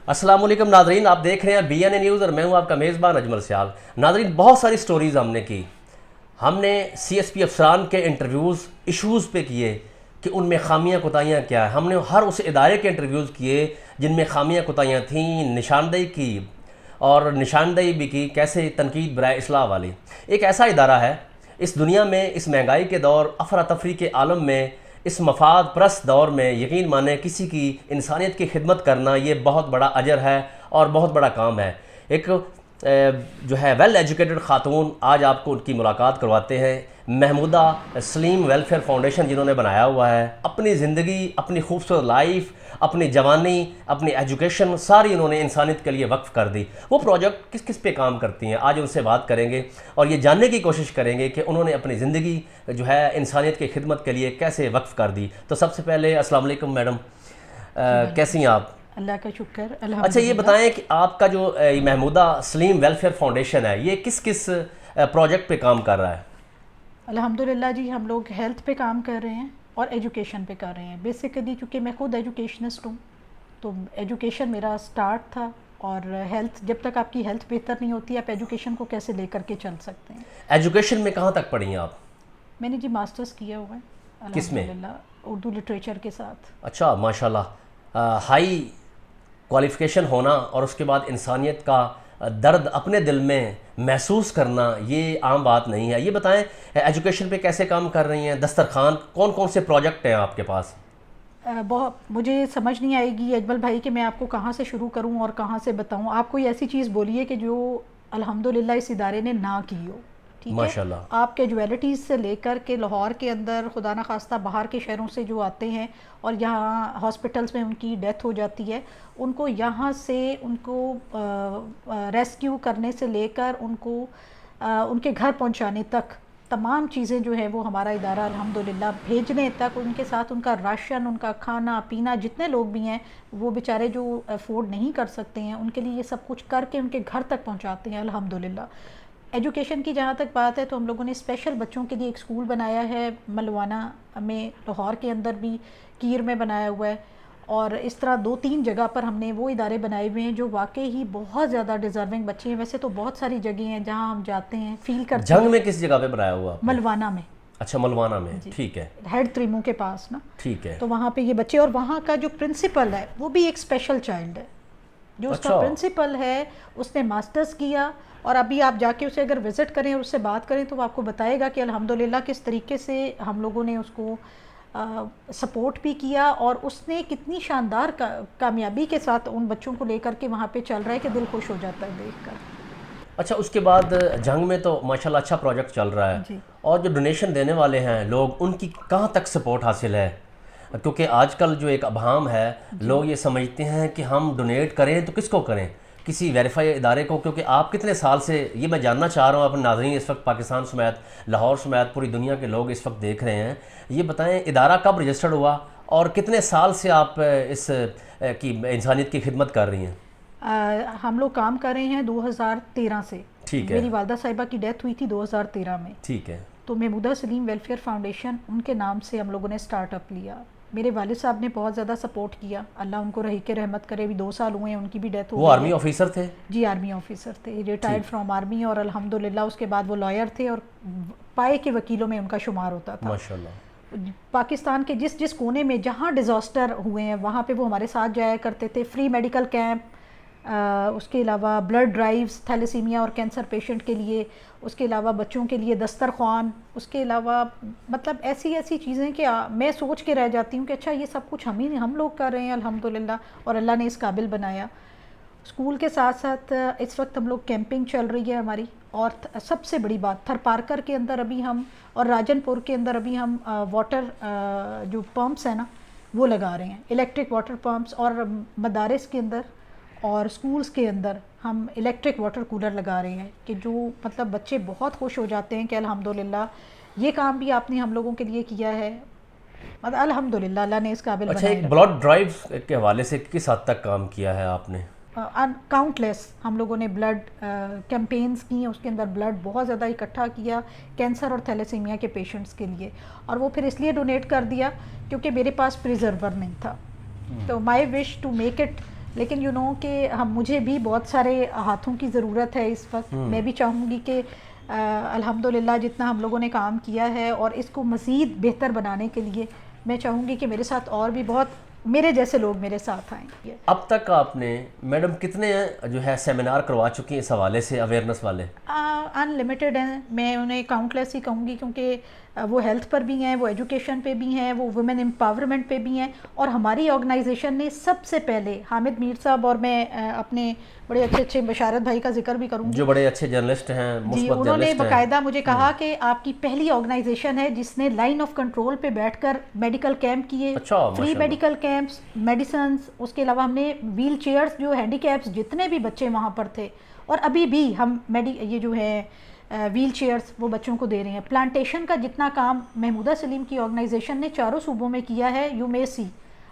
السلام علیکم ناظرین، آپ دیکھ رہے ہیں بی این اے نیوز اور میں ہوں آپ کا میزبان اجمل سیال۔ ناظرین، بہت ساری سٹوریز ہم نے کی، ہم نے سی ایس پی افسران کے انٹرویوز ایشوز پہ کیے کہ ان میں خامیاں کوتاہیاں کیا ہیں، ہم نے ہر اس ادارے کے انٹرویوز کیے جن میں خامیاں کوتاہیاں تھیں، نشاندہی کی اور نشاندہی بھی کی کیسے تنقید برائے اصلاح والی۔ ایک ایسا ادارہ ہے اس دنیا میں، اس مہنگائی کے دور، افراتفری کے عالم میں، اس مفاد پرست دور میں یقین مانیں کسی کی انسانیت کی خدمت کرنا یہ بہت بڑا اجر ہے اور بہت بڑا کام ہے۔ ایک جو ہے ویل ایجوکیٹڈ خاتون، آج آپ کو ان کی ملاقات کرواتے ہیں، محمودہ سلیم ویلفیئر فاؤنڈیشن جنہوں نے بنایا ہوا ہے، اپنی زندگی، اپنی خوبصورت لائف، اپنی جوانی، اپنی ایجوکیشن ساری انہوں نے انسانیت کے لیے وقف کر دی۔ وہ پروجیکٹ کس کس پہ کام کرتی ہیں آج ان سے بات کریں گے اور یہ جاننے کی کوشش کریں گے کہ انہوں نے اپنی زندگی جو ہے انسانیت کی خدمت کے لیے کیسے وقف کر دی۔ تو سب سے پہلے السلام علیکم میڈم، کیسی ہیں آپ؟ اللہ کا شکر الحمدللہ۔ اچھا یہ بتائیں کہ آپ کا جو محمودہ سلیم ویلفیئر فاؤنڈیشن ہے یہ کس کس پروجیکٹ پہ کام کر رہا ہے؟ الحمدللہ جی، ہم لوگ ہیلتھ پہ کام کر رہے ہیں اور ایجوکیشن پہ کر رہے ہیں۔ بیسیکلی چونکہ میں خود ایجوکیشنسٹ ہوں تو ایجوکیشن میرا سٹارٹ تھا، اور ہیلتھ جب تک آپ کی ہیلتھ بہتر نہیں ہوتی آپ ایجوکیشن کو کیسے لے کر کے چل سکتے ہیں۔ ایجوکیشن میں کہاں تک پڑھی ہیں آپ؟ میں نے جی ماسٹرز کیا ہوا ہے کس میں؟ الحمدللہ، اردو لٹریچر کے ساتھ۔ اچھا ماشاءاللہ، ہائی کوالیفیکیشن ہونا اور اس کے بعد انسانیت کا درد اپنے دل میں محسوس کرنا یہ عام بات نہیں ہے۔ یہ بتائیں ایجوکیشن پہ کیسے کام کر رہی ہیں؟ دسترخوان کون کون سے پروجیکٹ ہیں آپ کے پاس؟ بہت مجھے سمجھ نہیں آئے گی اجمل بھائی کہ میں آپ کو کہاں سے شروع کروں اور کہاں سے بتاؤں۔ آپ کوئی ایسی چیز بولیے کہ جو الحمدللہ اس ادارے نے نہ کی ہو، ٹھیک ہے؟ ماشاءاللہ۔ آپ کیجویلٹیز سے لے کر کے لاہور کے اندر خدا نخواستہ باہر کے شہروں سے جو آتے ہیں اور یہاں ہاسپٹلس میں ان کی ڈیتھ ہو جاتی ہے، ان کو یہاں سے ان کو ریسکیو کرنے سے لے کر ان کو ان کے گھر پہنچانے تک تمام چیزیں جو ہے وہ ہمارا ادارہ الحمدللہ بھیجنے تک، ان کے ساتھ ان کا راشن، ان کا کھانا پینا، جتنے لوگ بھی ہیں وہ بیچارے جو افورڈ نہیں کر سکتے ہیں ان کے لیے یہ سب کچھ کر کے ان کے گھر تک پہنچاتے ہیں الحمدللہ۔ ایجوکیشن کی جہاں تک بات ہے تو ہم لوگوں نے اسپیشل بچوں کے لیے ایک اسکول بنایا ہے ملوانہ میں، لاہور کے اندر بھی، کیر میں بنایا ہوا ہے، اور اس طرح 2-3 جگہ پر ہم نے وہ ادارے بنائے ہوئے ہیں جو واقعی ہی بہت زیادہ ڈیزرونگ بچے ہیں۔ ویسے تو بہت ساری جگہیں ہیں جہاں ہم جاتے ہیں، فیل کرتے ہیں۔ جنگ میں کس جگہ پہ بنایا ہوا آپ نے؟ ملوانہ میں۔ اچھا ملوانہ میں، ٹھیک ہے، ہیڈ تریمو کے پاس نا، ٹھیک ہے۔ تو وہاں پہ یہ بچے، اور وہاں کا جو پرنسپل ہے وہ بھی ایک اسپیشل چائلڈ ہے، جو اس کا پرنسپل ہے اس نے ماسٹرز کیا، اور ابھی آپ جا کے اسے اگر وزٹ کریں اور اس سے بات کریں تو وہ آپ کو بتائے گا کہ الحمدللہ کس طریقے سے ہم لوگوں نے اس کو سپورٹ بھی کیا، اور اس نے کتنی شاندار کامیابی کے ساتھ ان بچوں کو لے کر کے وہاں پہ چل رہا ہے کہ دل خوش ہو جاتا ہے دیکھ کر۔ اچھا اس کے بعد جنگ میں تو ماشاءاللہ اچھا پروجیکٹ چل رہا ہے، جی۔ اور جو ڈونیشن دینے والے ہیں لوگ ان کی کہاں تک سپورٹ حاصل ہے؟ کیونکہ آج کل جو ایک ابہام ہے، لوگ یہ سمجھتے ہیں کہ ہم ڈونیٹ کریں تو کس کو کریں؟ کسی ویریفائی ادارے کو؟ کیونکہ آپ کتنے سال سے، یہ میں جاننا چاہ رہا ہوں، اپنے ناظرین اس وقت پاکستان سمیت، لاہور سمیت پوری دنیا کے لوگ اس وقت دیکھ رہے ہیں، یہ بتائیں ادارہ کب رجسٹرڈ ہوا اور کتنے سال سے آپ اس کی انسانیت کی خدمت کر رہی ہیں؟ ہم لوگ کام کر رہے ہیں 2013 سے، ٹھیک ہے، میری والدہ صاحبہ کی ڈیتھ ہوئی تھی 2013 میں، ٹھیک ہے، تو محمودہ سلیم ویلفیئر فاؤنڈیشن ان کے نام سے ہم لوگوں نے سٹارٹ اپ لیا۔ میرے والد صاحب نے بہت زیادہ سپورٹ کیا، اللہ ان کو رحیق رحمت کرے، ابھی 2 سال ہوئے ہیں ان کی بھی ڈیتھ ہو گئی۔ وہ آرمی آفیسر تھے؟ جی آرمی آفیسر تھے، ریٹائرڈ فرام آرمی، اور الحمدللہ اس کے بعد وہ لائر تھے اور پائے کے وکیلوں میں ان کا شمار ہوتا تھا۔ ماشاءاللہ۔ پاکستان کے جس کونے میں جہاں ڈیزاسٹر ہوئے ہیں وہاں پہ وہ ہمارے ساتھ جایا کرتے تھے، فری میڈیکل کیمپ، اس کے علاوہ بلڈ ڈرائیوز تھیلیسیمیا اور کینسر پیشنٹ کے لیے، اس کے علاوہ بچوں کے لیے دسترخوان، اس کے علاوہ مطلب ایسی چیزیں کہ میں سوچ کے رہ جاتی ہوں کہ اچھا یہ سب کچھ ہم لوگ کر رہے ہیں الحمدللہ، اور اللہ نے اس قابل بنایا۔ اسکول کے ساتھ ساتھ اس وقت ہم لوگ کیمپنگ چل رہی ہے ہماری، اور سب سے بڑی بات تھر پارکر کے اندر ابھی ہم، اور راجن پور کے اندر ابھی ہم واٹر جو پمپس ہیں نا وہ لگا رہے ہیں، الیکٹرک واٹر پمپس، اور مدارس کے اندر اور سکولز کے اندر ہم الیکٹرک واٹر کولر لگا رہے ہیں، کہ جو مطلب بچے بہت خوش ہو جاتے ہیں کہ الحمدللہ یہ کام بھی آپ نے ہم لوگوں کے لیے کیا ہے، مطلب الحمدللہ اللہ نے اس قابل اچھا بنائے ایک بلڈ ڈرائیو کے حوالے سے کس حد تک کام کیا ہے آپ نے؟ کاؤنٹلیس ہم لوگوں نے بلڈ کیمپینز کی ہیں، اس کے اندر بلڈ بہت زیادہ اکٹھا کیا کینسر اور تھیلیسیمیا کے پیشنٹس کے لیے، اور وہ پھر اس لیے ڈونیٹ کر دیا کیونکہ میرے پاس پریزرور نہیں تھا، تو مائی وش ٹو میک اٹ لیکن کہ مجھے بھی بہت سارے ہاتھوں کی ضرورت ہے اس وقت. میں بھی چاہوں گی کہ الحمدللہ جتنا ہم لوگوں نے کام کیا ہے اور اس کو مزید بہتر بنانے کے لیے میں چاہوں گی کہ میرے ساتھ اور بھی بہت میرے جیسے لوگ میرے ساتھ آئیں. اب تک آپ نے میڈم کتنے جو ہے سیمینار کروا چکی ہیں اس حوالے سے اویئرنیس والے؟ ان لمیٹڈ ہیں، میں انہیں کاؤنٹ لیس ہی کہوں گی، کیونکہ وہ ہیلتھ پر بھی ہیں، وہ ایجوکیشن پہ بھی ہیں، وہ ویمن امپاورمنٹ پہ بھی ہیں. اور ہماری آرگنائزیشن نے سب سے پہلے حامد میر صاحب، اور میں اپنے بڑے اچھے بشارت بھائی کا ذکر بھی کروں گی جو بڑے اچھے جرنلسٹ ہیں، جی، مثبت انہوں نے جرنلسٹ ہیں. باقاعدہ مجھے کہا کہ آپ کی پہلی آرگنائزیشن ہے جس نے لائن آف کنٹرول پہ بیٹھ کر میڈیکل کیمپ کیے، اچھا، فری میڈیکل کیمپس، میڈیسنز. اس کے علاوہ ہم نے ویل چیئرز، جو ہینڈی کیپس جتنے بھی بچے وہاں پر تھے، اور ابھی بھی ہم یہ جو ہے ویل چیئرز وہ بچوں کو دے رہے ہیں. پلانٹیشن کا جتنا کام محمودہ سلیم کی آرگنائزیشن نے چاروں صوبوں میں کیا ہے، یو مے سی،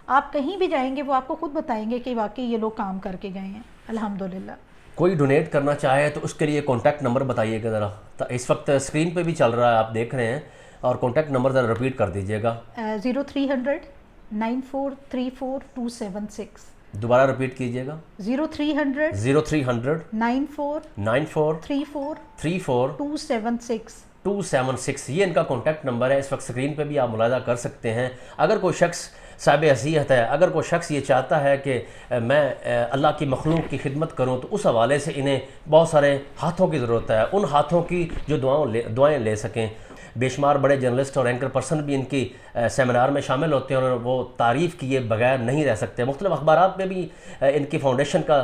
آپ کہیں بھی جائیں گے وہ آپ کو خود بتائیں گے کہ واقعی یہ لوگ کام کر کے گئے ہیں الحمدللہ. کوئی ڈونیٹ کرنا چاہے تو اس کے لیے کانٹیکٹ نمبر بتائیے گا ذرا. اس وقت اسکرین پہ بھی چل رہا ہے، آپ دیکھ رہے ہیں، اور کانٹیکٹ نمبر ذرا رپیٹ کر دیجیے گا. 0300 9434 276. دوبارہ رپیٹ کیجیے گا. 0300 0300 94 34 34 34 276. 276 یہ ان کا کانٹیکٹ نمبر ہے. اس وقت اسکرین پہ بھی آپ ملاحظہ کر سکتے ہیں. اگر کوئی شخص صاحب حیثیت ہے، اگر کوئی شخص یہ چاہتا ہے کہ میں اللہ کی مخلوق کی خدمت کروں، تو اس حوالے سے انہیں بہت سارے ہاتھوں کی ضرورت ہے، ان ہاتھوں کی جو دعائیں لے سکیں. بے شمار بڑے جرنلسٹ اور اینکر پرسن بھی ان کی سیمینار میں شامل ہوتے ہیں، اور وہ تعریف کیے بغیر نہیں رہ سکتے. مختلف اخبارات میں بھی ان کی فاؤنڈیشن کا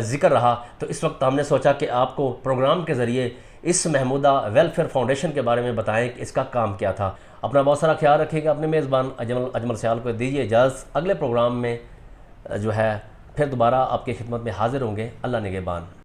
ذکر رہا، تو اس وقت ہم نے سوچا کہ آپ کو پروگرام کے ذریعے اس محمودہ ویلفیئر فاؤنڈیشن کے بارے میں بتائیں کہ اس کا کام کیا تھا. اپنا بہت سارا خیال رکھیے گا. اپنے میزبان اجمل سیال کو دیجیے اجازت. اگلے پروگرام میں جو ہے پھر دوبارہ آپ کی خدمت میں حاضر ہوں گے. اللہ نگہبان.